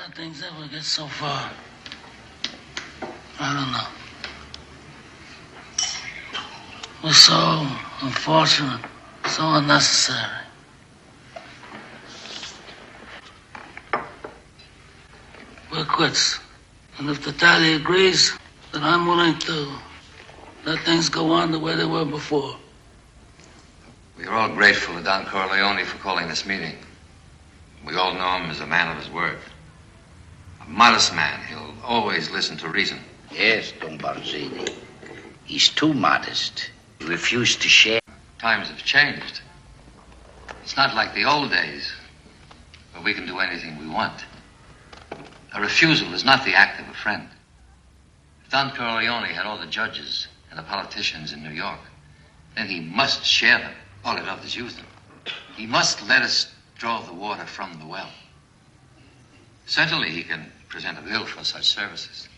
How things ever get so far? I don't know. We're so unfortunate, so unnecessary. We're quits. And if the tally agrees, then I'm willing to let things go on the way they were before. We are all grateful to Don Corleone for calling this meeting. We all know him as a man of his word. A modest man, he'll always listen to reason. Yes, Don Barzini. He's too modest. He refused to share. Times have changed. It's not like the old days, where we can do anything we want. A refusal is not the act of a friend. If Don Corleone had all the judges and the politicians in New York, then he must share them. All he loved is use them. He must let us draw the water from the well. Certainly he can present a bill for such services.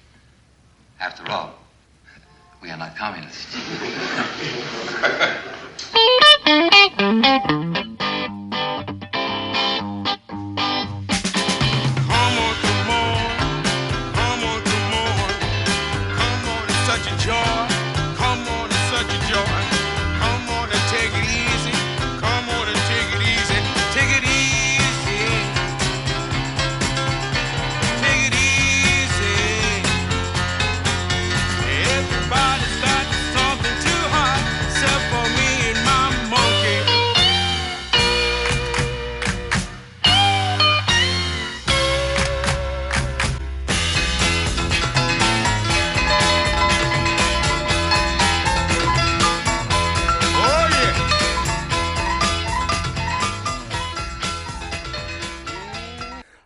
After all, we are not communists.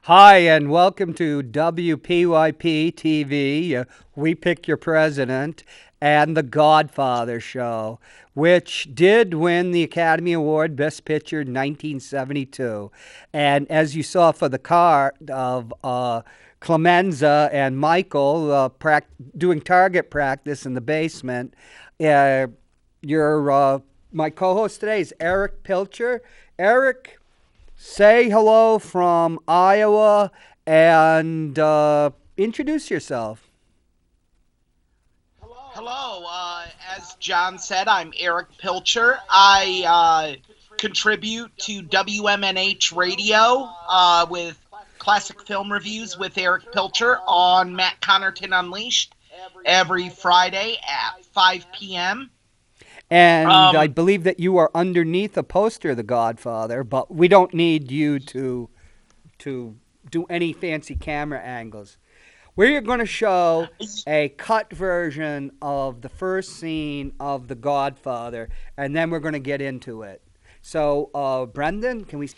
Hi, and welcome to WPYP TV, We Pick Your President, and The Godfather Show, which did win the Academy Award Best Picture in 1972. And as you saw for the card of Clemenza and Michael doing target practice in the basement, my co-host today is Erich Pilcher. Erich, say hello from Iowa and introduce yourself. Hello. As John said, I'm Erich Pilcher. I contribute to WMNH Radio with classic film reviews with Erich Pilcher on Matt Connerton Unleashed every Friday at 5 p.m. And I believe that you are underneath a poster of The Godfather, but we don't need you to do any fancy camera angles. We're going to show a cut version of the first scene of The Godfather, and then we're going to get into it. So, Brendan, can we...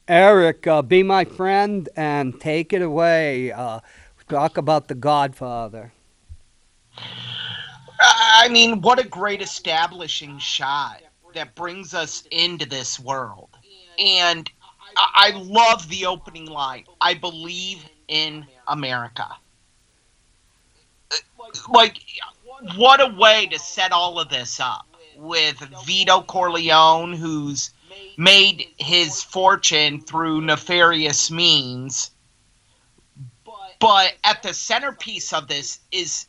Erich, be my friend and take it away. Talk about The Godfather. I mean, what a great establishing shot that brings us into this world. And I love the opening line. I believe in America. Like, what a way to set all of this up with Vito Corleone, who's made his fortune through nefarious means. But at the centerpiece of this is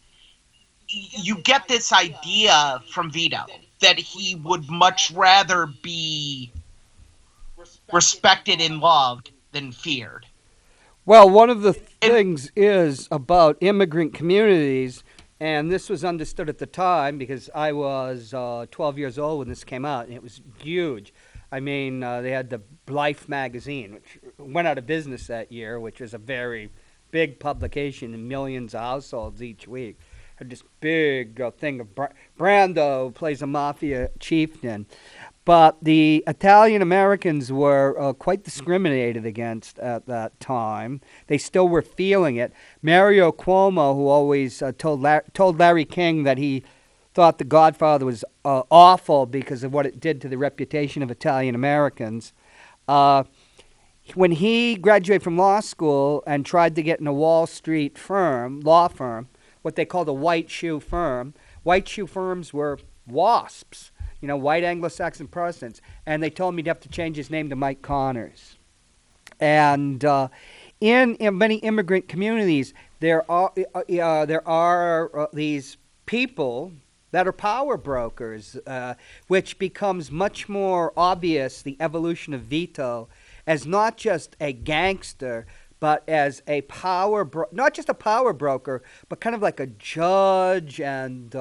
you get this idea from Vito that he would much rather be respected and loved than feared. Well, one of the things is about immigrant communities, and this was understood at the time because I was 12 years old when this came out, and it was huge. I mean, they had the Life magazine, which went out of business that year, which was a very big publication in millions of households each week. Had this big thing of Brando plays a mafia chieftain. But the Italian Americans were quite discriminated against at that time. They still were feeling it. Mario Cuomo, who always told Larry King that he thought The Godfather was awful because of what it did to the reputation of Italian Americans. When he graduated from law school and tried to get in a Wall Street law firm, what they called a white shoe firm. White shoe firms were WASPs, white Anglo-Saxon Protestants. And they told me to have to change his name to Mike Connors. And in many immigrant communities, there are these people that are power brokers, which becomes much more obvious, the evolution of Vito, as not just a gangster, but as a not just a power broker, but kind of like a judge and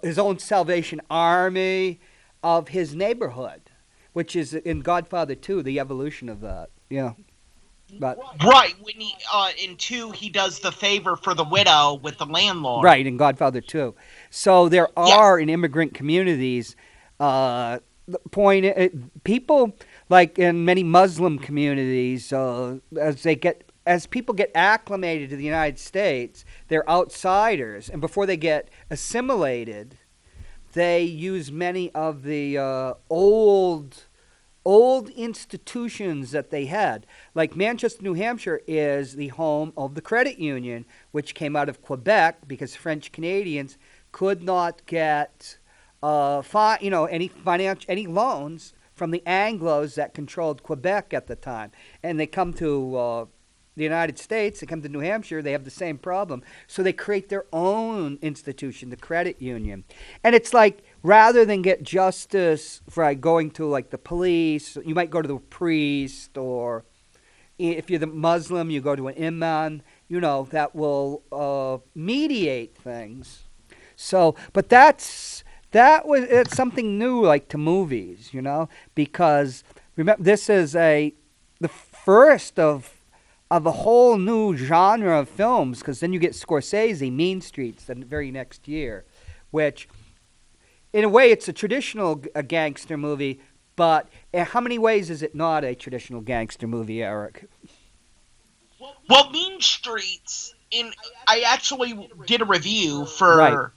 his own Salvation Army of his neighborhood, which is in Godfather 2, the evolution of that. Yeah. But Right, when he in 2 he does the favor for the widow with the landlord. right, in Godfather 2. So there are in immigrant communities, people like in many Muslim communities, as people get acclimated to the United States, they're outsiders, and before they get assimilated, they use many of the old institutions that they had. Like Manchester, New Hampshire is the home of the credit union, which came out of Quebec because French Canadians could not get any loans from the Anglos that controlled Quebec at the time. And they come to the United States, they come to New Hampshire, they have the same problem. So they create their own institution, the credit union. And it's like, rather than get justice for going to like the police, you might go to the priest, or if you're the Muslim, you go to an imam, that will mediate things. So, but it's something new, like to movies, because remember, this is the first of a whole new genre of films, because then you get Scorsese, Mean Streets, the very next year, which, in a way, it's a traditional gangster movie, but in how many ways is it not a traditional gangster movie, Eric? Well, Mean Streets, I actually did a review for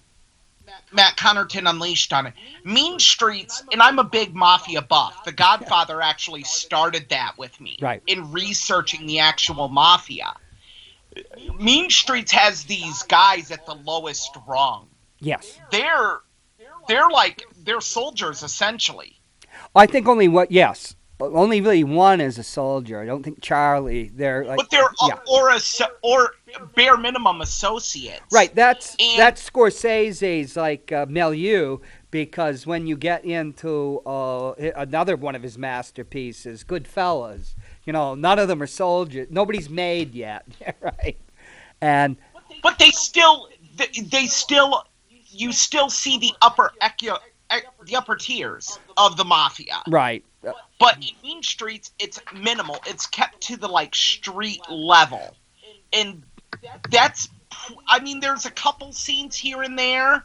Matt Connerton Unleashed on it. Mean Streets, and I'm a big mafia buff. The Godfather actually started that with me in researching the actual mafia. Mean Streets has these guys at the lowest rung. Yes. They're soldiers, essentially. I think only really one is a soldier. I don't think Charlie. But they're or bare minimum associates. Right. That's Scorsese's milieu, because when you get into another one of his masterpieces, Goodfellas, none of them are soldiers. Nobody's made yet, right? But you still see the upper tiers of the mafia. Right. But in Mean Streets, it's minimal. It's kept to the street level. And there's a couple scenes here and there,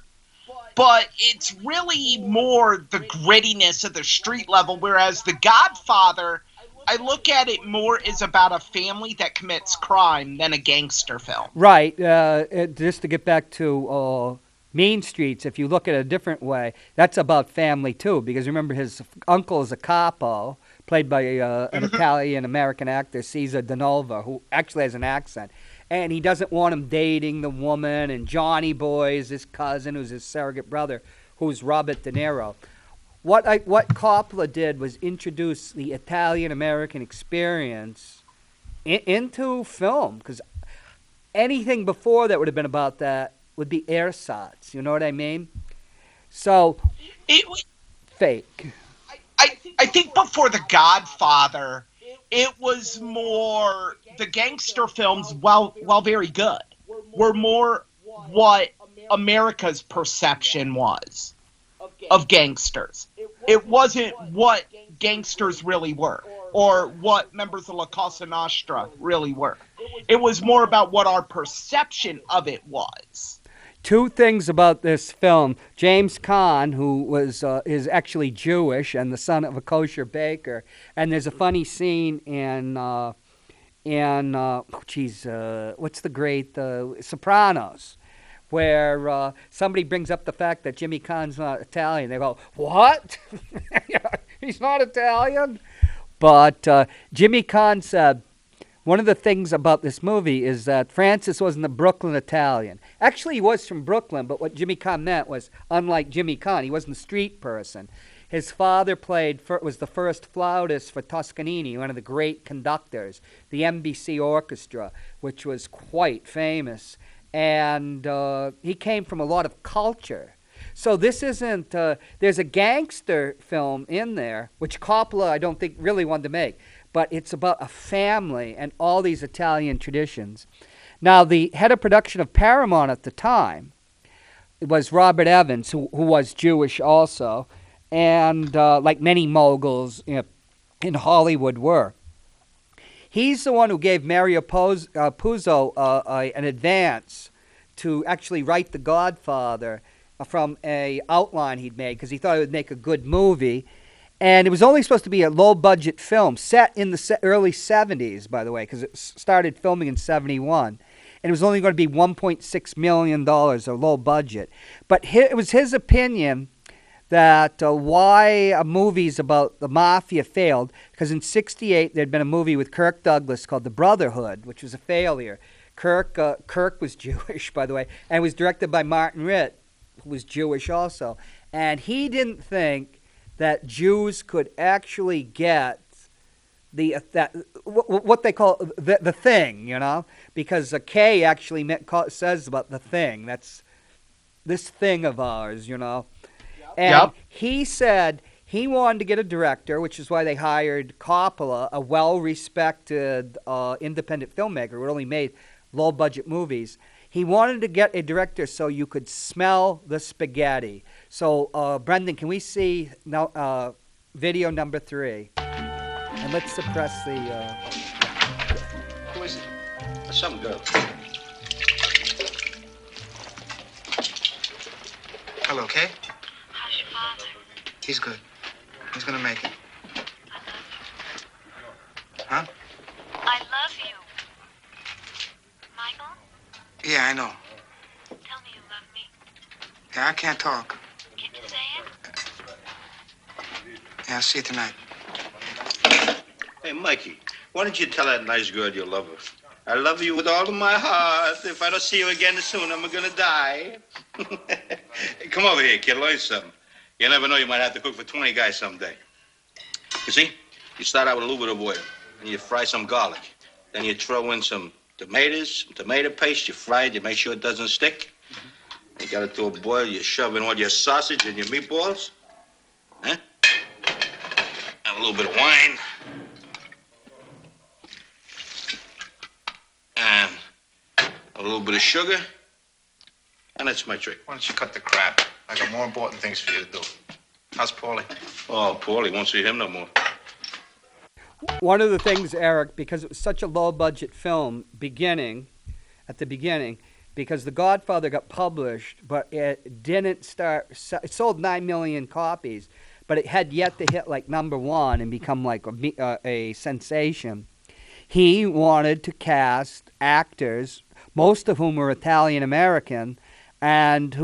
but it's really more the grittiness of the street level, whereas The Godfather, I look at it more as about a family that commits crime than a gangster film. Right. Just to get back to Mean Streets, if you look at it a different way, that's about family too, because remember his uncle is a capo, played by an Italian-American actor, Cesar Danova, who actually has an accent. And he doesn't want him dating the woman, and Johnny Boy is his cousin, who's his surrogate brother, who's Robert De Niro. What Coppola did was introduce the Italian-American experience into film, because anything before that would have been about that would be ersatz, you know what I mean? So, fake. I think before The Godfather, it was more, the gangster films, while very good, were more what America's perception was of gangsters. It wasn't what gangsters really were, or what members of La Cosa Nostra really were. It was more about what our perception of it was. Two things about this film. James Caan, who is actually Jewish and the son of a kosher baker, and there's a funny scene in what's the great Sopranos, where somebody brings up the fact that Jimmy Caan's not Italian. They go, "What? He's not Italian?" But Jimmy Caan said, one of the things about this movie is that Francis wasn't a Brooklyn Italian. Actually, he was from Brooklyn, but what Jimmy Caan meant was, unlike Jimmy Caan, he wasn't a street person. His father was the first flautist for Toscanini, one of the great conductors, the NBC Orchestra, which was quite famous. And he came from a lot of culture. So this isn't, there's a gangster film in there, which Coppola, I don't think, really wanted to make. But it's about a family and all these Italian traditions. Now, the head of production of Paramount at the time was Robert Evans, who was Jewish also, and like many moguls in Hollywood were. He's the one who gave Mario Puzo an advance to actually write The Godfather from a outline he'd made because he thought it would make a good movie. And it was only supposed to be a low-budget film set in the early 70s, by the way, because it started filming in 71. And it was only going to be $1.6 million, a low budget. But it was his opinion that why movies about the mafia failed, because in 68 there'd been a movie with Kirk Douglas called The Brotherhood, which was a failure. Kirk was Jewish, by the way, and was directed by Martin Ritt, who was Jewish also. And he didn't think that Jews could actually get what they call the thing, because a K actually says about the thing. That's this thing of ours, And he said he wanted to get a director, which is why they hired Coppola, a well-respected independent filmmaker who only made low-budget movies. He wanted to get a director so you could smell the spaghetti. So, Brendan, can we see video number 3? And let's suppress the... Who is it? Some girl. Hello, Kay? How's your father? He's good. He's gonna make it. Huh? I love you. Michael, Yeah, I know. tell me you love me. Yeah, I can't talk. Can you say it? Yeah, I'll see you tonight. Hey, Mikey, why don't you tell that nice girl you love her? I love you with all of my heart. If I don't see you again soon, I'm gonna die. Hey, come over here, kid. Learn something. You never know, you might have to cook for 20 guys someday. You see, you start out with a little bit of oil, and you fry some garlic. Then you throw in some tomatoes, some tomato paste. You fry it. You make sure it doesn't stick. You got it to a boil. You shove in all your sausage and your meatballs. Huh? And a little bit of wine. And a little bit of sugar. And that's my trick. Why don't you cut the crap? I got more important things for you to do. How's Paulie? Oh, Paulie, won't see him no more. One of the things, Eric, because it was such a low-budget film at the beginning, because The Godfather got published, but it didn't start... It sold 9 million copies, but it had yet to hit, like, #1 and become, like, a sensation. He wanted to cast actors, most of whom were Italian-American, and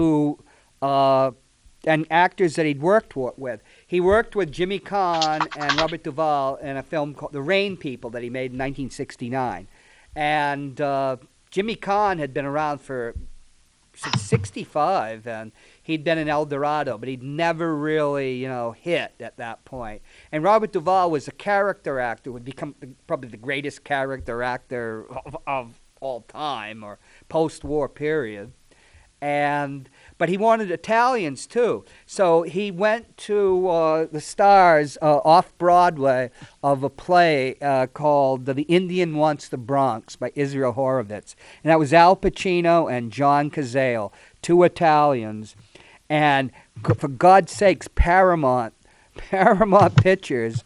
and actors that he'd worked with. He worked with Jimmy Caan and Robert Duvall in a film called The Rain People that he made in 1969. And Jimmy Caan had been around since 65, and he'd been in El Dorado, but he'd never really, hit at that point. And Robert Duvall was a character actor, would become probably the greatest character actor of all time, or post-war period. But he wanted Italians too, so he went to the stars off Broadway of a play called "The Indian Wants the Bronx" by Israel Horovitz, and that was Al Pacino and John Cazale, 2 Italians, and for God's sakes, Paramount Pictures,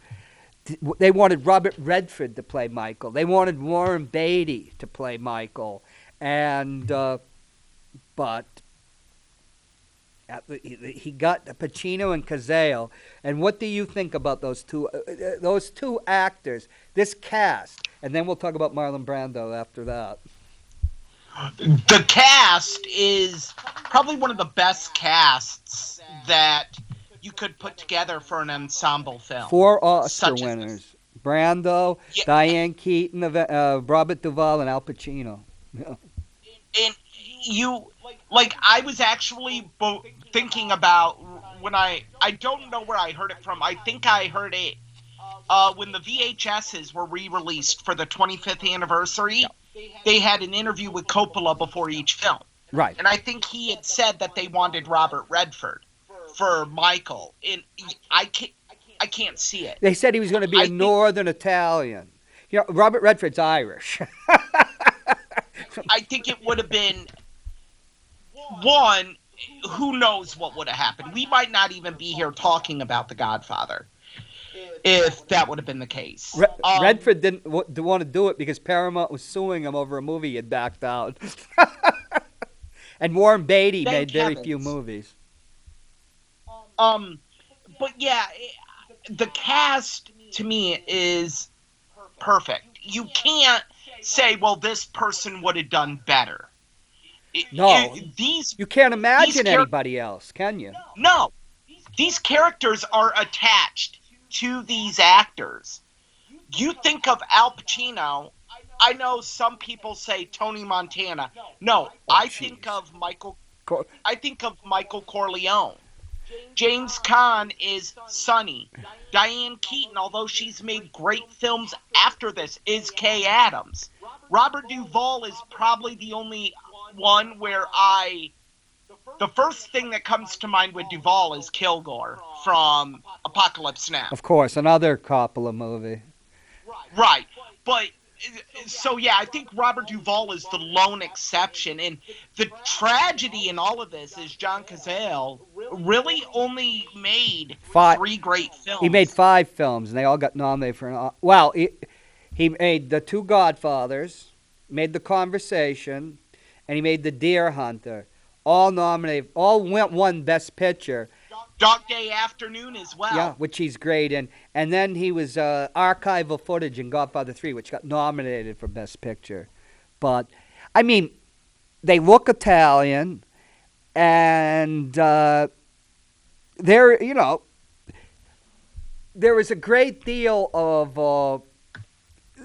they wanted Robert Redford to play Michael, they wanted Warren Beatty to play Michael, and but he got Pacino and Cazale. And what do you think about those two actors, this cast? And then we'll talk about Marlon Brando after that. The cast is probably one of the best casts that you could put together for an ensemble film. 4 Oscar winners: Brando, yeah, Diane Keaton, Robert Duvall, and Al Pacino. Yeah. And I was actually thinking about when I don't know where I heard it from. I think I heard it when the VHSs were re-released for the 25th anniversary. They had an interview with Coppola before each film. Right. And I think he had said that they wanted Robert Redford for Michael. And I can't see it. They said he was going to be a Northern Italian. You know, Robert Redford's Irish. I think it would have been one. Who knows what would have happened? We might not even be here talking about The Godfather if that would have been the case. Redford didn't want to do it because Paramount was suing him over a movie he had backed out. And Warren Beatty made very few movies. But yeah, the cast to me is perfect. You can't say, well, this person would have done better. No, you can't imagine anybody else, can you? No, these characters are attached to these actors. You think of Al Pacino. I know some people say Tony Montana. No, I think of Michael Corleone. James Caan is Sonny. Diane Keaton, although she's made great films after this, is Kay Adams. Robert Duvall is probably the only one where the first thing that comes to mind with Duvall is Kilgore from Apocalypse Now. Of course, another Coppola movie. Right. But, so yeah, I think Robert Duvall is the lone exception. And the tragedy in all of this is John Cazale really only made 3 great films. He made 5 films, and they all got nominated for an... Well, he made The Two Godfathers, made The Conversation, and he made The Deer Hunter. All nominated, all won Best Picture. Dog Day Afternoon as well. Yeah, which he's great in. And then he was archival footage in Godfather 3, which got nominated for Best Picture. But, I mean, they look Italian, and there was a great deal of...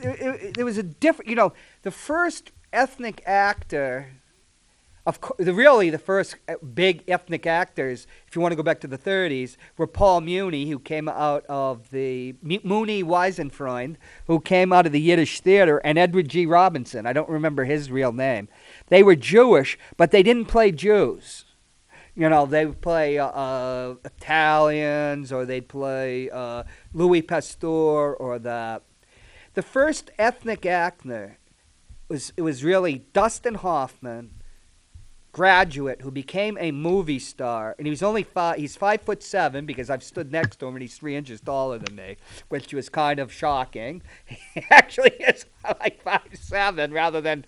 there was a different... the first ethnic actor... the first big ethnic actors, if you want to go back to the 30s, were Paul Muni, who came out of the Muni Wiesenfreund, who came out of the Yiddish theater, and Edward G. Robinson. I don't remember his real name. They were Jewish, but they didn't play Jews. They would play Italians, or they'd play Louis Pasteur, or that. The first ethnic actor was really Dustin Hoffman, graduate who became a movie star, and he was only he's 5'7" because I've stood next to him and he's 3 inches taller than me, which was kind of shocking. He actually is like 5'7" rather than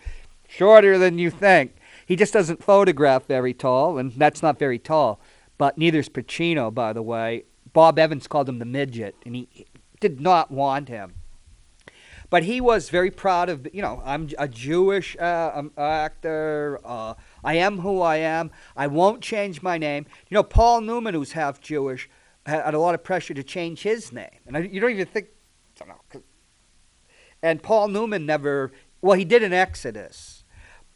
shorter than you think. He just doesn't photograph very tall, and that's not very tall. But neither's Pacino, by the way. Bob Evans called him the midget, and he did not want him. But he was very proud of, I'm a Jewish actor. I am who I am. I won't change my name. Paul Newman, who's half Jewish, had a lot of pressure to change his name. And you don't even think, I don't know. And Paul Newman he did in Exodus.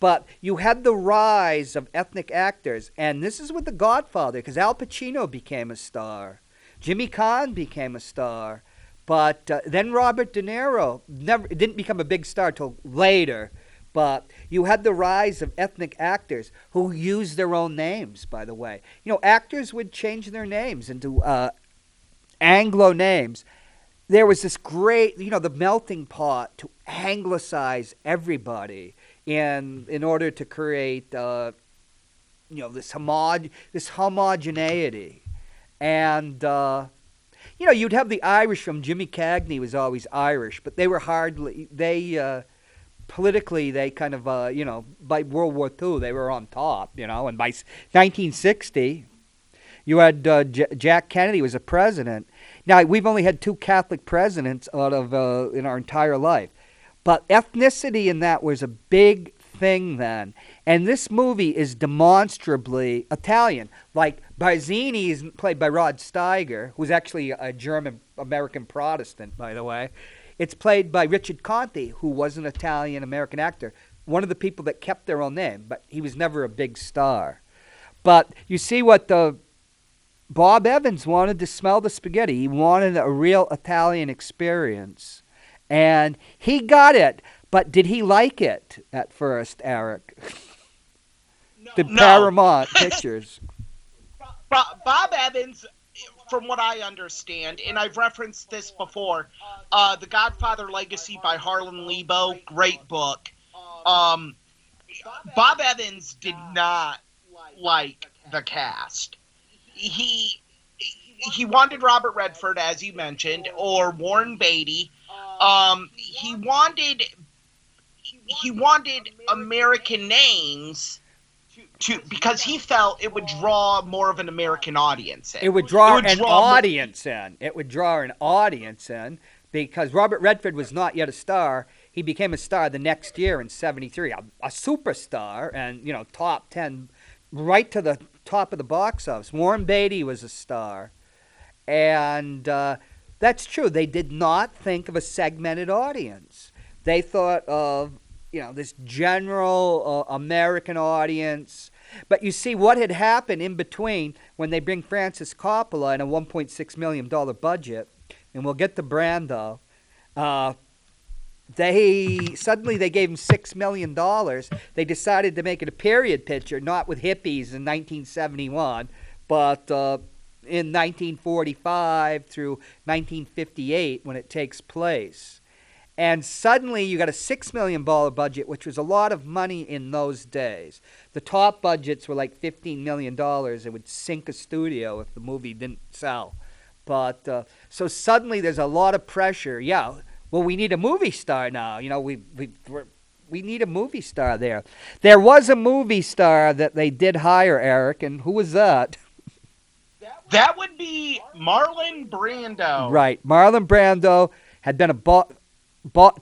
But you had the rise of ethnic actors. And this is with The Godfather, because Al Pacino became a star. Jimmy Caan became a star. But then Robert De Niro didn't become a big star till later. But you had the rise of ethnic actors who used their own names, by the way. Actors would change their names into Anglo names. There was this great, the melting pot to anglicize everybody in order to create, this homogeneity. And... you'd have the Irish from Jimmy Cagney was always Irish, but they were politically, they kind of, by World War II, they were on top, and by 1960, you had Jack Kennedy was a president. Now, we've only had 2 Catholic presidents out of, in our entire life, but ethnicity in that was a big thing then. And this movie is demonstrably Italian. Like Barzini is played by Rod Steiger, who's actually a German-American Protestant, by the way. It's played by Richard Conte, who was an Italian-American actor, one of the people that kept their own name, but he was never a big star. But you see what Bob Evans wanted to smell the spaghetti. He wanted a real Italian experience. And he got it. But did he like it at first, Eric? The Paramount Pictures. Bob Evans, from what I understand, and I've referenced this before, The Godfather Legacy by Harlan Lebo, great book. Bob Evans did not like the cast. He wanted Robert Redford, as you mentioned, or Warren Beatty. He wanted American names because he felt it would draw more of an American audience in. It would draw an audience in. It would draw an audience in because Robert Redford was not yet a star. He became a star the next year in '73, a superstar, and top 10, right to the top of the box office. Warren Beatty was a star, and that's true. They did not think of a segmented audience. They thought of this general American audience. But you see what had happened in between when they bring Francis Coppola in a $1.6 million budget, and we'll get to Brando. They gave him $6 million. They decided to make it a period picture, not with hippies in 1971, but in 1945 through 1958 when it takes place. And suddenly you got a $6 million budget, which was a lot of money in those days. The top budgets were like $15 million. It would sink a studio if the movie didn't sell. But so suddenly there's a lot of pressure. Yeah, well, we need a movie star now. We need a movie star there. There was a movie star that they did hire, Eric, and who was that? That would be Marlon Brando. Right, Marlon Brando had been a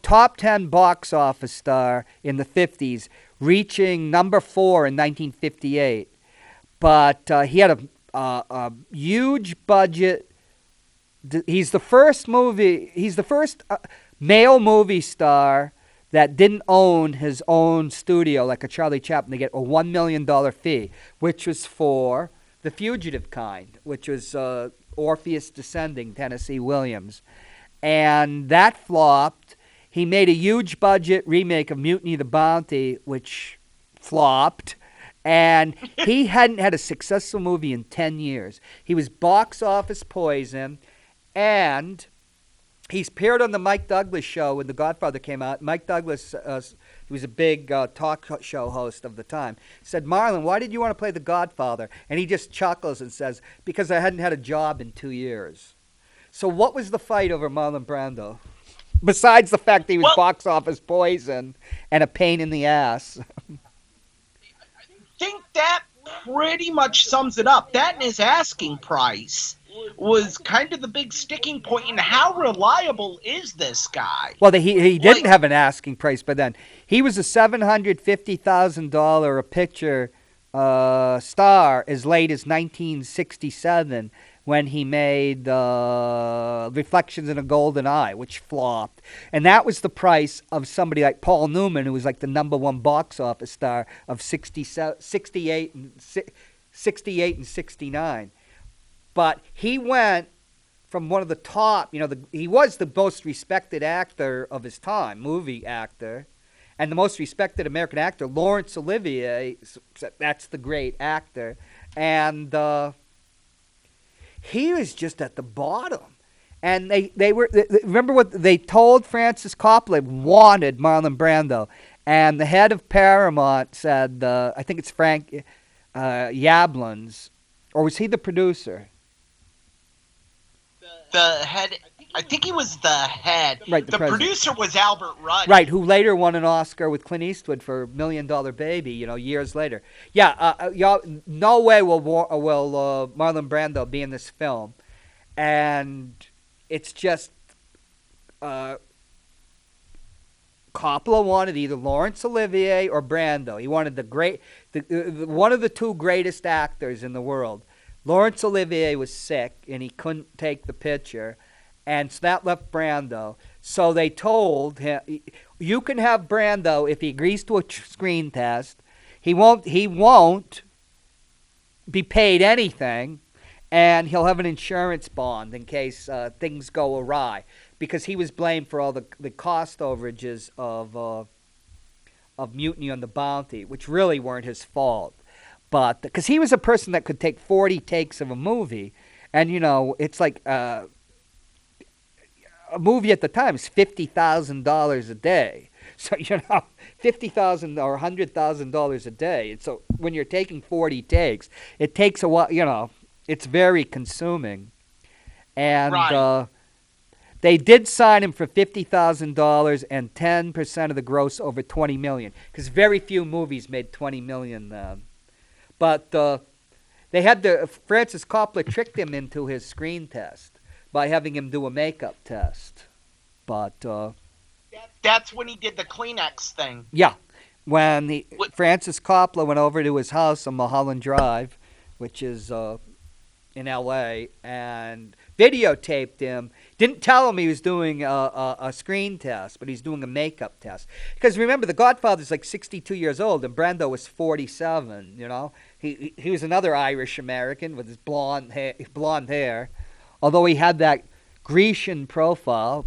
top 10 box office star in the 50s, reaching number 4 in 1958. But he had a huge budget. He's the first male movie star that didn't own his own studio like a Charlie Chaplin to get a $1 million fee, which was for The Fugitive Kind, which was Orpheus Descending, Tennessee Williams. And that flopped. He made a huge budget remake of Mutiny the Bounty, which flopped. And he hadn't had a successful movie in 10 years. He was box office poison. And he's appeared on the Mike Douglas show when The Godfather came out. Mike Douglas, he was a big talk show host of the time, said, "Marlon, why did you want to play The Godfather?" And he just chuckles and says, "Because I hadn't had a job in 2 years." So what was the fight over Marlon Brando? Besides the fact that he was box office poison and a pain in the ass. I think that pretty much sums it up. That and his asking price was kind of the big sticking point in how reliable is this guy? Well, he didn't have an asking price by then. He was a $750,000 a picture star as late as 1967 when he made Reflections in a Golden Eye, which flopped. And that was the price of somebody like Paul Newman, who was like the number one box office star of 68 and 69. But he went from one of the top, he was the most respected actor of his time, movie actor, and the most respected American actor, Laurence Olivier, that's the great actor. And he was just at the bottom. And they remember what they told Francis Coppola wanted Marlon Brando. And the head of Paramount said, I think it's Frank Yablans, or was he the producer? The head, I think he was the head. Right, the producer was Albert Rudd. Right, who later won an Oscar with Clint Eastwood for $1 Million Baby, years later. Yeah, no way will Marlon Brando be in this film. And it's just Coppola wanted either Laurence Olivier or Brando. He wanted one of the two greatest actors in the world. Laurence Olivier was sick, and he couldn't take the picture, and so that left Brando. So they told him, you can have Brando if he agrees to a screen test. He won't be paid anything, and he'll have an insurance bond in case things go awry, because he was blamed for all the cost overages of Mutiny on the Bounty, which really weren't his fault. But because he was a person that could take 40 takes of a movie, and it's like a movie at the time is $50,000 a day. So $50,000 or $100,000 a day. And so when you're taking 40 takes, it takes a while. It's very consuming. And Right. they did sign him for $50,000 and 10% of the gross over $20 million, because very few movies made $20 million then. But Francis Coppola tricked him into his screen test by having him do a makeup test. But That's when he did the Kleenex thing. yeah, when Francis Coppola went over to his house on Mulholland Drive, which is in L.A., and videotaped him. Didn't tell him he was doing a screen test, but he's doing a makeup test. Because remember, the Godfather's like 62 years old, and Brando was 47. He was another Irish American with his blonde hair, although he had that Grecian profile,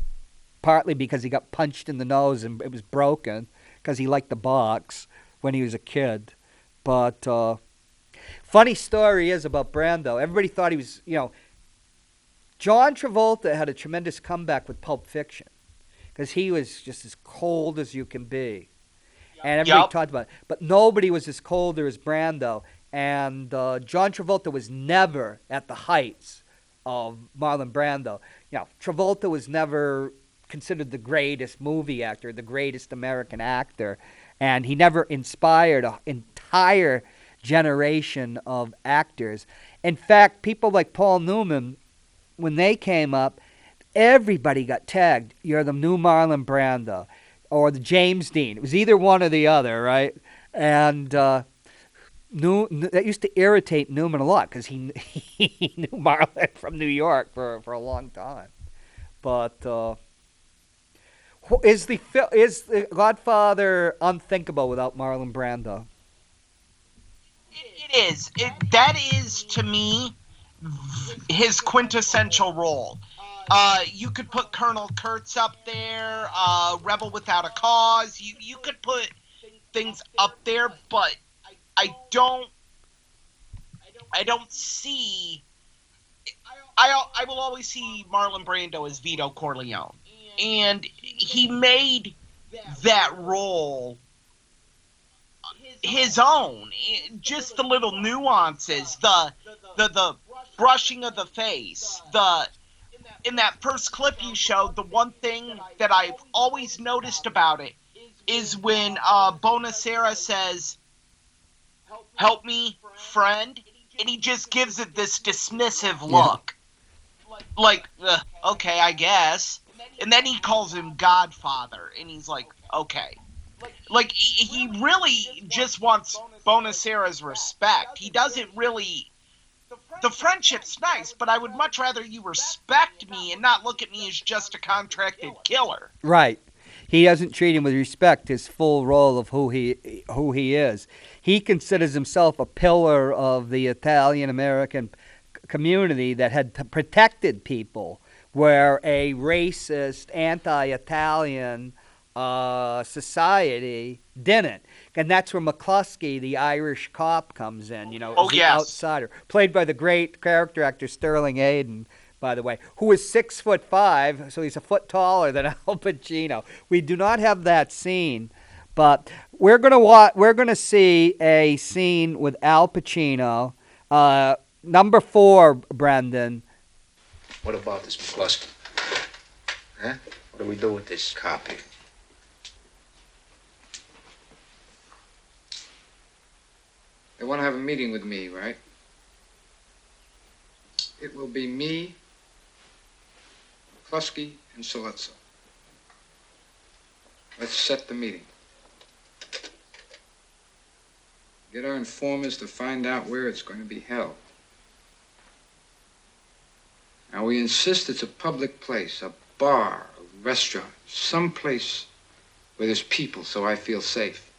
partly because he got punched in the nose and it was broken because he liked the box when he was a kid. But funny story is about Brando. Everybody thought he was, John Travolta had a tremendous comeback with Pulp Fiction because he was just as cold as you can be. And everybody talked about it. But nobody was as cold as Brando. And John Travolta was never at the heights of Marlon Brando. Travolta was never considered the greatest movie actor, the greatest American actor, and he never inspired an entire generation of actors. In fact, people like Paul Newman, when they came up, everybody got tagged. You're the new Marlon Brando or the James Dean. It was either one or the other, right? And that used to irritate Newman a lot because he knew Marlon from New York for a long time. But is the Godfather unthinkable without Marlon Brando? It is. That is, to me, his quintessential role. You could put Colonel Kurtz up there, Rebel Without a Cause. You could put things up there, but I don't see. I will always see Marlon Brando as Vito Corleone, and he made that role his own. Just the little nuances, the brushing of the face, in that first clip you showed, the one thing that I've always noticed about it is when Bonacera says, "Help me, friend," and he just gives it this dismissive look. Like, okay, I guess. And then he calls him Godfather, and he's like, okay. Like, he really just wants Bonacera's respect. He doesn't really... The friendship's nice, but I would much rather you respect me and not look at me as just a contracted killer. Right. He doesn't treat him with respect, his full role of who he is. He considers himself a pillar of the Italian-American community that had protected people, where a racist, anti-Italian society didn't. And that's where McCluskey, the Irish cop, comes in, as the outsider. Played by the great character actor Sterling Hayden, by the way, who is 6'5", so he's a foot taller than Al Pacino. We do not have that scene, but we're gonna see a scene with Al Pacino. Number 4, Brendan. What about this McCluskey? Huh? What do we do with this copy? They want to have a meeting with me, right? It will be me, McCluskey, and Soletso. Let's set the meeting. Get our informers to find out where it's going to be held. Now, we insist it's a public place, a bar, a restaurant, some place where there's people so I feel safe.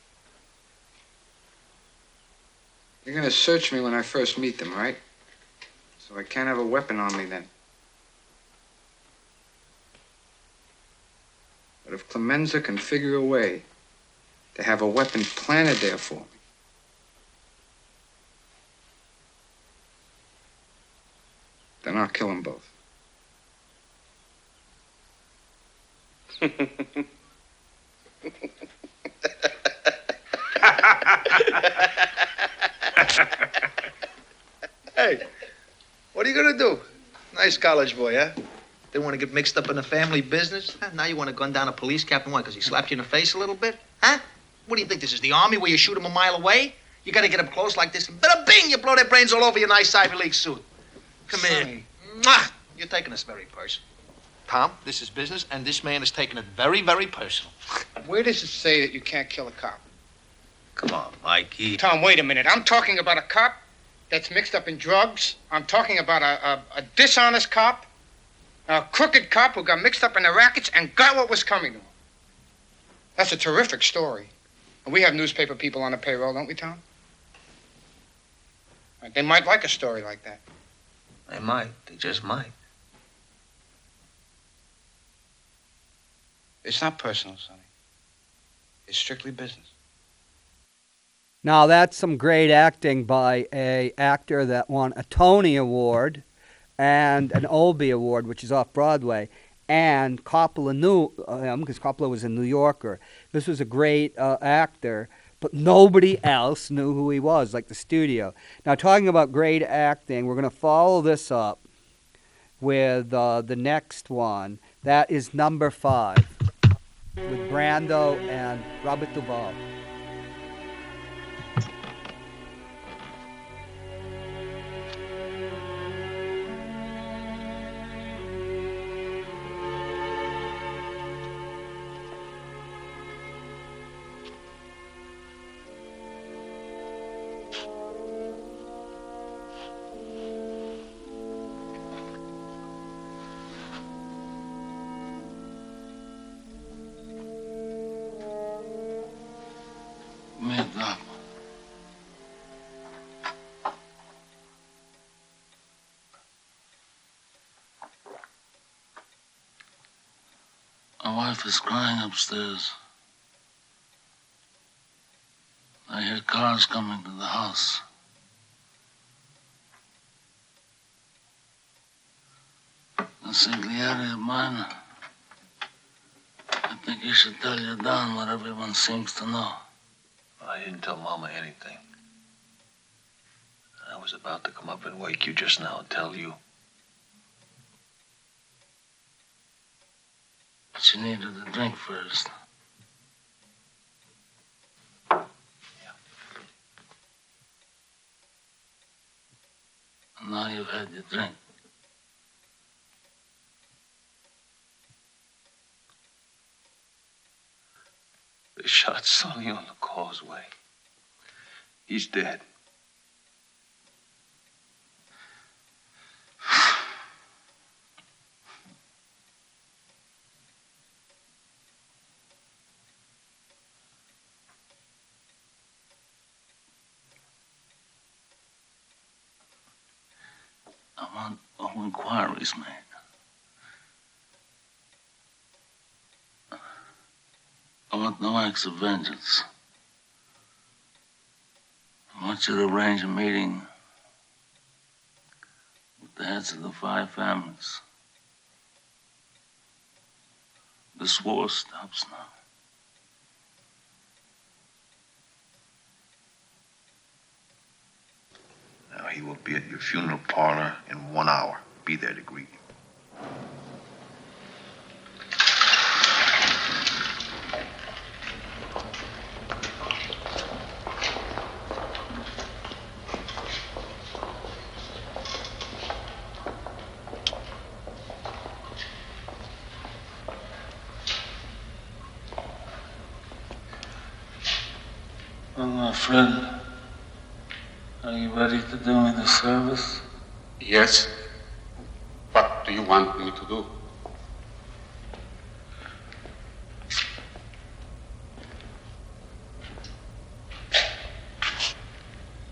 You're going to search me when I first meet them, right? So I can't have a weapon on me then. But if Clemenza can figure a way to have a weapon planted there for me, then I'll kill them both. Hey, what are you gonna do? Nice college boy, huh? Didn't want to get mixed up in the family business? Huh? Now you want to gun down a police captain, why? Because he slapped you in the face a little bit? Huh? What do you think, this is the army where you shoot them a mile away? You gotta get up close like this, and bada bing, you blow their brains all over your nice Ivy League suit. Come here. Mwah! You're taking this very personal. Tom, this is business, and this man is taking it very, very personal. Where does it say that you can't kill a cop? Come on, Mikey. Tom, wait a minute. I'm talking about a cop that's mixed up in drugs. I'm talking about a dishonest cop, a crooked cop who got mixed up in the rackets and got what was coming to him. That's a terrific story. And we have newspaper people on the payroll, don't we, Tom? They might like a story like that. They might. They just might. It's not personal, Sonny. It's strictly business. Now that's some great acting by a actor that won a Tony Award and an Obie Award, which is off Broadway. And Coppola knew him because Coppola was a New Yorker. This was a great actor, but nobody else knew who he was, like the studio. Now, talking about great acting, we're going to follow this up with the next one. That is number 5 with Brando and Robert Duvall. My wife is crying upstairs. I hear cars coming to the house. Consigliere of mine, I think you should tell your Don what everyone seems to know. I didn't tell Mama anything. I was about to come up and wake you just now and tell you. But you needed a drink first. Yeah. And now you've had your drink. They shot Sonny on the causeway. He's dead. I want all inquiries made. I want no acts of vengeance. I want you to arrange a meeting with the heads of the 5 families. This war stops now. Now, he will be at your funeral parlor in 1 hour. Be there to greet you. Well, Fred, are you ready to do me the service? Yes. What do you want me to do?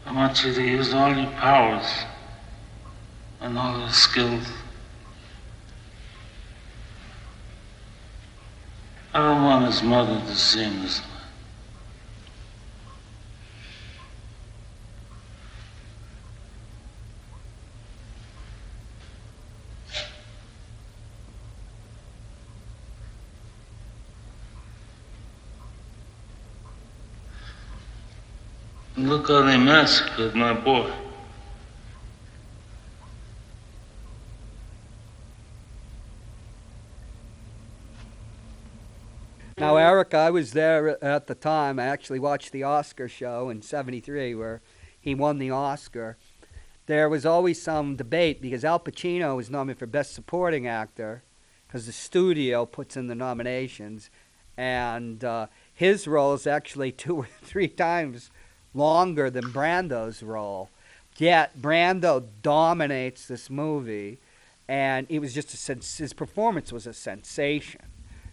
I want you to use all your powers and all the skills. I don't want his mother to see him this way. Look how they massacred my boy. Now, Eric, I was there at the time. I actually watched the Oscar show in '73 where he won the Oscar. There was always some debate because Al Pacino was nominated for Best Supporting Actor because the studio puts in the nominations, and his role is actually 2 or 3 times longer than Brando's role. Yet Brando dominates this movie, and it was just his performance was a sensation.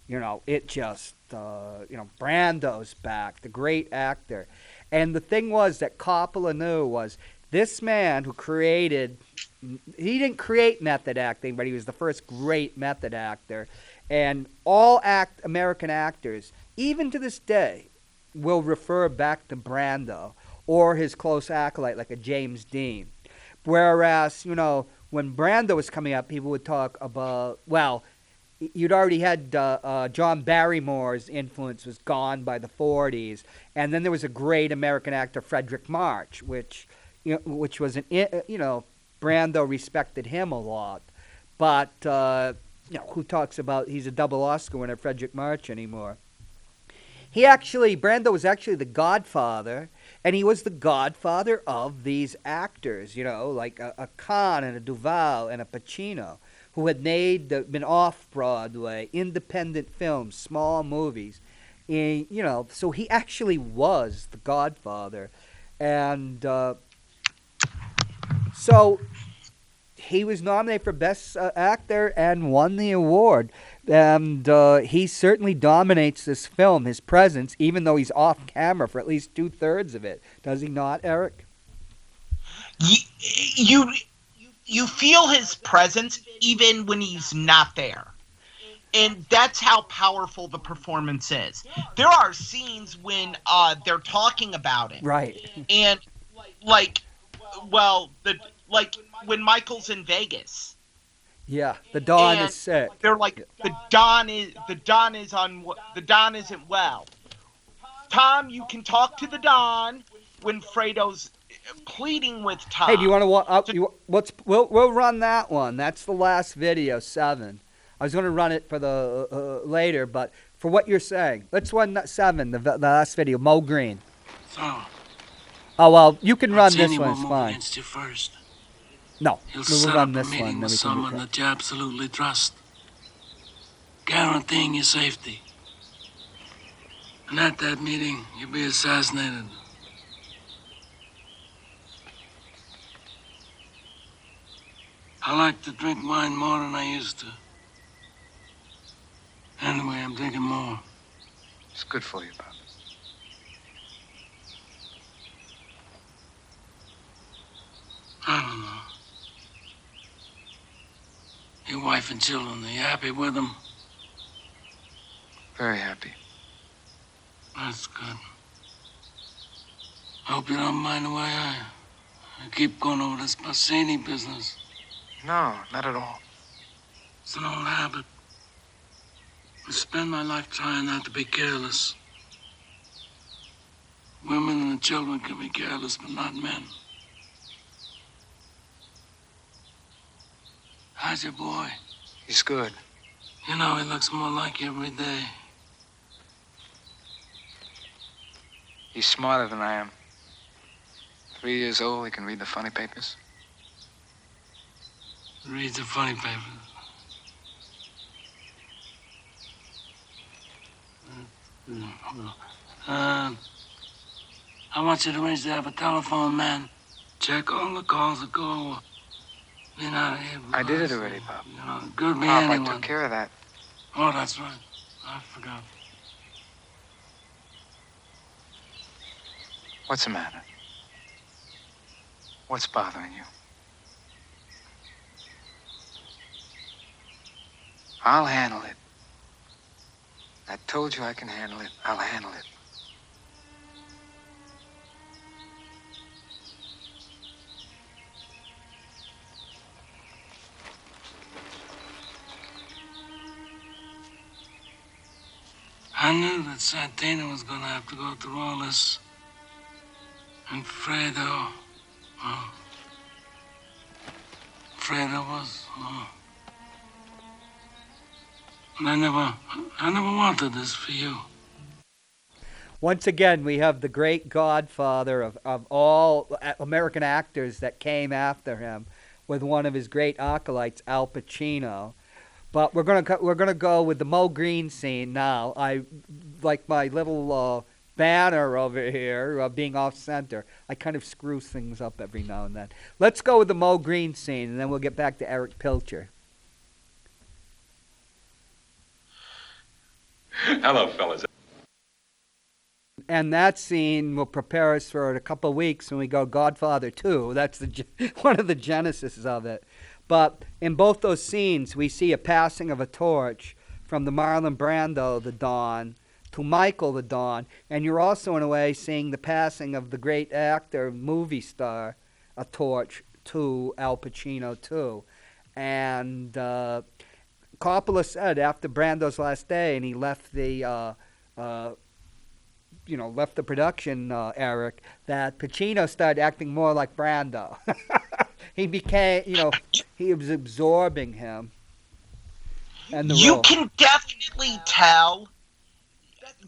You know, it just, Brando's back, the great actor. And the thing was that Coppola knew was this man who he didn't create method acting, but he was the first great method actor. And all American actors, even to this day, will refer back to Brando or his close acolyte like a James Dean. Whereas, when Brando was coming up, people would talk about, you'd already had John Barrymore's influence was gone by the 40s, and then there was a great American actor, Frederick March, which was Brando respected him a lot, but who talks about he's a double Oscar winner, Frederick March anymore? Brando was actually the Godfather, and he was the godfather of these actors, like a Kahn and a Duvall and a Pacino, who had been off-Broadway, independent films, small movies. So he actually was the Godfather. And so he was nominated for Best Actor and won the award. And he certainly dominates this film, his presence, even though he's off camera for at least 2/3 of it. Does he not, Eric? You feel his presence even when he's not there. And that's how powerful the performance is. There are scenes when they're talking about it. Right. And when Michael's in Vegas. Yeah, the Don is sick. They're like, the Don isn't well. Tom, you can talk to the Don when Fredo's pleading with Tom. Hey, do you want to we'll run that one. That's the last video, 7. I was going to run it for the later, but for what you're saying, let's run 7, the last video, Mo Green. So, oh well, you can run this one. It's move fine. Against you first. No, He'll we'll set run up this a meeting one. with someone that you absolutely trust, guaranteeing your safety. And at that meeting, you'll be assassinated. I like to drink wine more than I used to. Anyway, I'm drinking more. It's good for you, Bob. I don't know. Your wife and children, are you happy with them? Very happy. That's good. I hope you don't mind the way I keep going over this Bassini business. No, not at all. It's an old habit. I spend my life trying not to be careless. Women and children can be careless, but not men. How's your boy? He's good. He looks more like you every day. He's smarter than I am. 3 years old, he can read the funny papers. Reads the funny papers. I want you to arrange to have a telephone man check all the calls that go. I did it already, Pop. Could be Pop, anyone. I took care of that. Oh, that's right. I forgot. What's the matter? What's bothering you? I'll handle it. I told you I can handle it. I'll handle it. I knew that Santina was going to have to go through all this. And Fredo. Oh. Fredo was. Oh. And I never wanted this for you. Once again, we have the great godfather of all American actors that came after him with one of his great acolytes, Al Pacino. But we're gonna go with the Mo Green scene now. I like my little banner over here being off center. I kind of screw things up every now and then. Let's go with the Mo Green scene, and then we'll get back to Erich Pilcher. Hello, fellas. And that scene will prepare us for a couple of weeks when we go Godfather 2. That's one of the genesis of it. But in both those scenes, we see a passing of a torch from the Marlon Brando, the Don, to Michael, the Don. And you're also, in a way, seeing the passing of the great actor, movie star, a torch to Al Pacino, too. And Coppola said after Brando's last day, and he left the left the production, Eric, that Pacino started acting more like Brando. He became, he was absorbing him. And the role. Can definitely tell.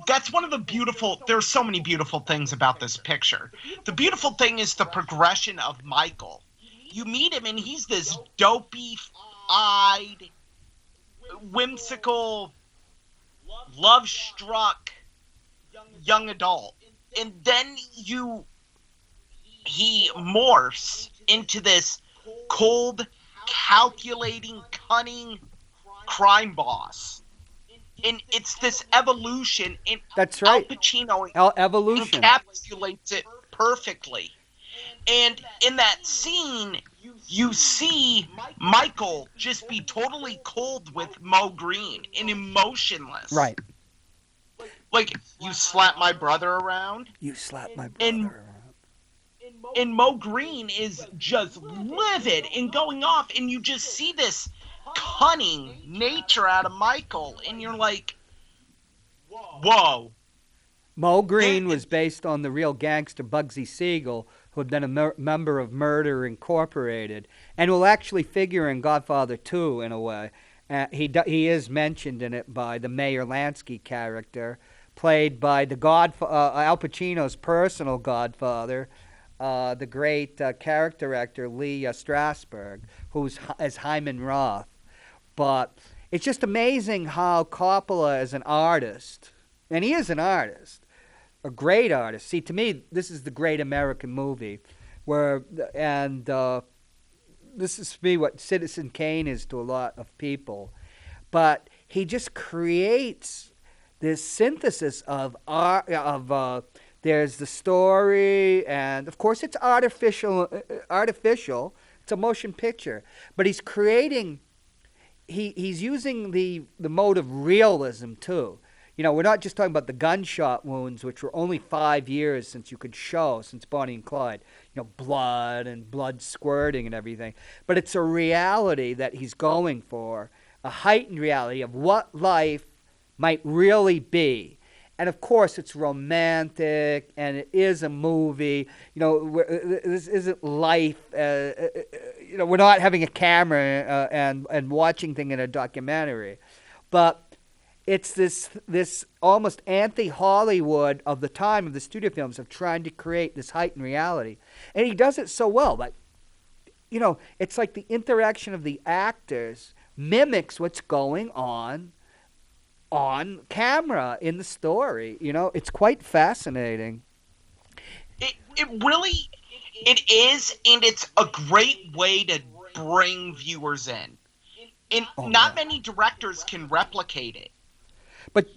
That's one of the beautiful, there's so many beautiful things about this picture. The beautiful thing is the progression of Michael. You meet him and he's this dopey-eyed, whimsical, love-struck young adult. And then he morphs into this cold, calculating, cunning crime boss. And it's this evolution. And that's right. Al Pacino evolution encapsulates it perfectly. And in that scene, you see Michael just be totally cold with Mo Green and emotionless. Right. Like, you slap my brother around. You slap my brother around. And Mo Green is just livid and going off, and you just see this cunning nature out of Michael, and you're like, whoa. Mo Green was based on the real gangster Bugsy Siegel, who had been a member of Murder Incorporated, and will actually figure in Godfather 2 in a way. He is mentioned in it by the Mayor Lansky character, played by Al Pacino's personal godfather, the great character actor Lee Strasberg, who's as Hyman Roth. But it's just amazing how Coppola is an artist, and he is an artist, a great artist. See, to me, this is the great American movie, this is to me what Citizen Kane is to a lot of people. But he just creates this synthesis of art, there's the story, and of course it's artificial. It's a motion picture, but he's creating. He's using the mode of realism too. We're not just talking about the gunshot wounds, which were only 5 years since you could show, since Bonnie and Clyde. Blood and blood squirting and everything. But it's a reality that he's going for, a heightened reality of what life might really be. And of course, it's romantic, and it is a movie. This isn't life. We're not having a camera and watching thing in a documentary, but it's this almost anti-Hollywood of the time of the studio films of trying to create this heightened reality, and he does it so well. Like, it's like the interaction of the actors mimics what's going on camera in the story. It's quite fascinating. It really is, and it's a great way to bring viewers in. And not many directors can replicate it. But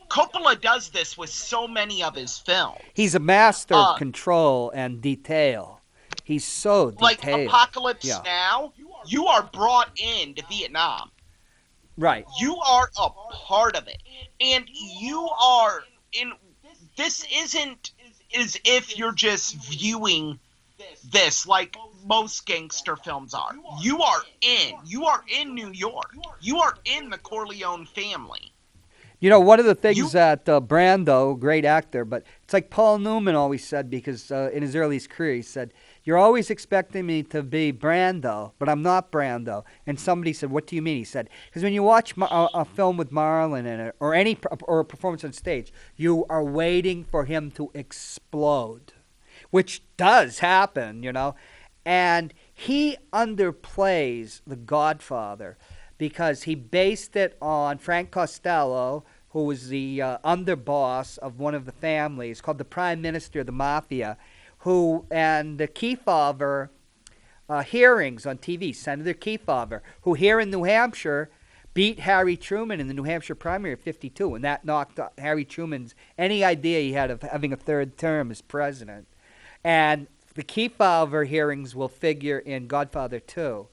Coppola does this with so many of his films. He's a master of control and detail. He's so detailed. Like Apocalypse Now, you are brought into Vietnam. Right. You are a part of it. And you are in. This isn't as if you're just viewing this like most gangster films are. You are in. You are in New York. You are in the Corleone family. You know, one of the things that Brando, great actor, but it's like Paul Newman always said, because in his earliest career, he said, "You're always expecting me to be Brando, but I'm not Brando." And somebody said, "What do you mean?" He said, "Because when you watch a film with Marlon in it, or or a performance on stage, you are waiting for him to explode," which does happen, you know. And he underplays The Godfather, because he based it on Frank Costello, who was the underboss of one of the families, called the Prime Minister of the Mafia, and the Kefauver hearings on TV, Senator Kefauver, who here in New Hampshire beat Harry Truman in the New Hampshire primary of 52, and that knocked Harry Truman's any idea he had of having a third term as president. And the Kefauver hearings will figure in Godfather 2.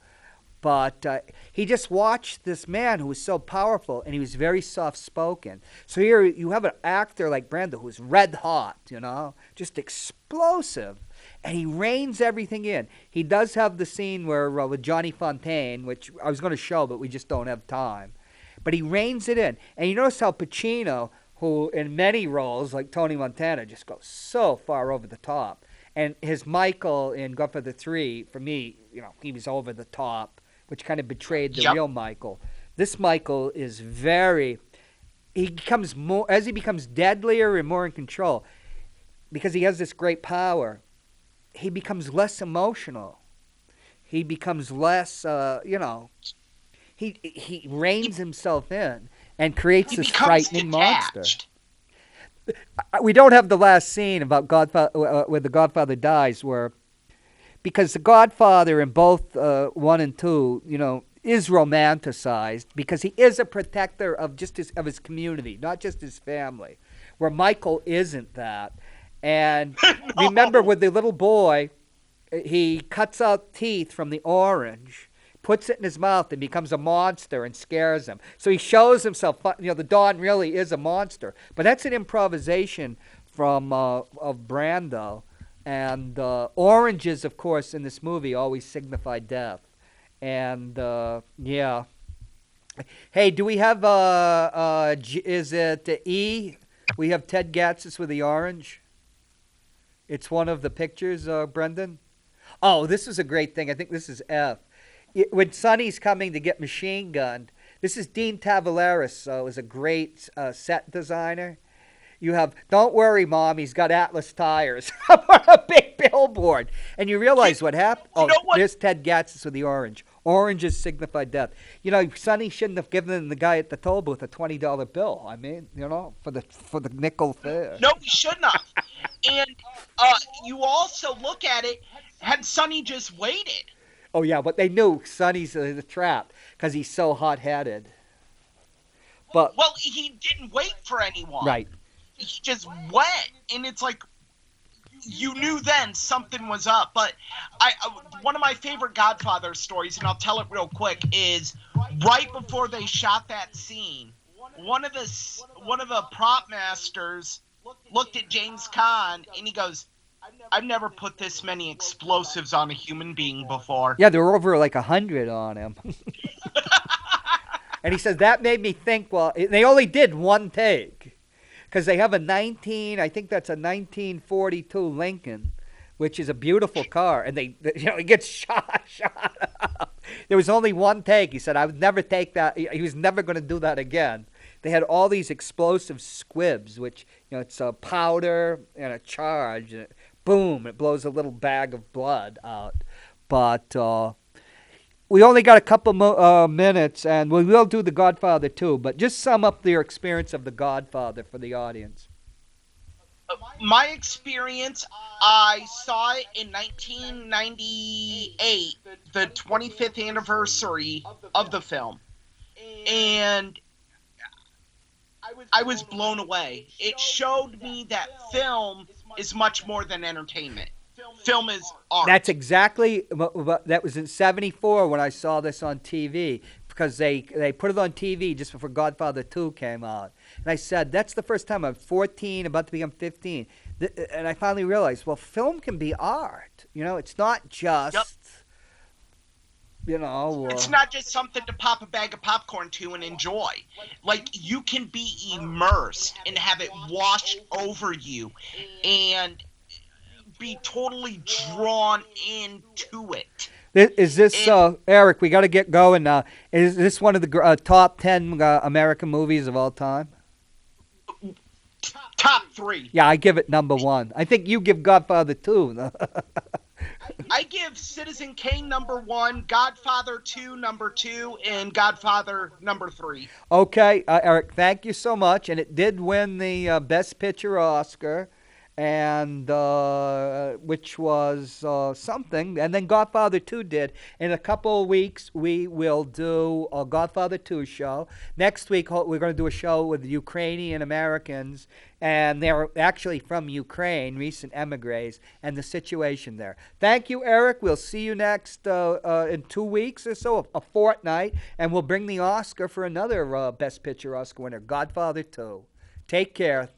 But he just watched this man who was so powerful, and he was very soft-spoken. So here you have an actor like Brando who's red hot, you know, just explosive, and he reins everything in. He does have the scene where with Johnny Fontaine, which I was going to show, but we just don't have time. But he reins it in. And you notice how Pacino, who in many roles, like Tony Montana, just goes so far over the top. And his Michael in Godfather 3, for me, you know, he was over the top, which kind of betrayed the real Michael. This Michael is he becomes more, as he becomes deadlier and more in control, because he has this great power, he becomes less emotional. He becomes less, you know, he reins himself in and creates this frightening monster. We don't have the last scene about Godfather, where the Godfather dies, because the Godfather in both 1 and 2, you know, is romanticized, because he is a protector of his community, not just his family, where Michael isn't that. And remember, with the little boy, he cuts out teeth from the orange, puts it in his mouth, and becomes a monster and scares him. So he shows himself, you know, the Don really is a monster. But that's an improvisation from of Brando. And oranges, of course, in this movie always signify death. And, yeah. Hey, do we have, is it E? We have Ted Gatsis with the orange. It's one of the pictures, Brendan. Oh, this is a great thing. I think this is F. When Sonny's coming to get machine gunned, this is Dean Tavoularis, is a great set designer. You have, "Don't worry, Mom, he's got Atlas tires," on a big billboard. And you realize what happened. Oh, there's Ted Gatsis with the orange. Oranges signify death. You know, Sonny shouldn't have given the guy at the toll booth a $20 bill. I mean, you know, for the nickel fare. No, he shouldn't have. And you also look at it, had Sonny just waited. Oh, yeah, but they knew Sonny's the trap because he's so hot-headed. But well, he didn't wait for anyone. Right. He just went, and it's like, you knew then something was up. But one of my favorite Godfather stories, and I'll tell it real quick, is right before they shot that scene, one of the prop masters looked at James Caan, and he goes, "I've never put this many explosives on a human being before." Yeah, there were over like 100 on him. And he says, that made me think, well, they only did one take. Because they have I think that's a 1942 Lincoln, which is a beautiful car. And it gets shot. There was only one take. He said, I would never take that. He was never going to do that again. They had all these explosive squibs, which, you know, it's a powder and a charge. And boom, it blows a little bag of blood out. But we only got a couple minutes, and we will do The Godfather too. But just sum up your experience of The Godfather for the audience. My experience, I saw it in 1998, the 25th anniversary of the film. And I was blown away. It showed me that film is much more than entertainment. Film is art. That's exactly, that was in 74 when I saw this on TV. because they put it on TV just before Godfather 2 came out. And I said, that's the first time I'm 14, about to become 15. And I finally realized, well, film can be art. You know, it's not just, you know. It's not just something to pop a bag of popcorn to and enjoy. Like, you can be immersed and have it wash over you and be totally drawn into it. Is this, Eric, we got to get going now. Is this one of the top 10 American movies of all time? Top 3. Yeah, I give it number 1. I think you give Godfather 2. I give Citizen Kane number 1, Godfather 2 number 2, and Godfather number 3. Okay, Eric, thank you so much. And it did win the Best Picture Oscar, and which was something. And then Godfather 2 did. In a couple of weeks, we will do a Godfather 2 show. Next week, we're going to do a show with Ukrainian Americans, and they're actually from Ukraine, recent emigres, and the situation there. Thank you, Eric. We'll see you next in 2 weeks or so, a fortnight, and we'll bring the Oscar for another Best Picture Oscar winner, Godfather 2. Take care.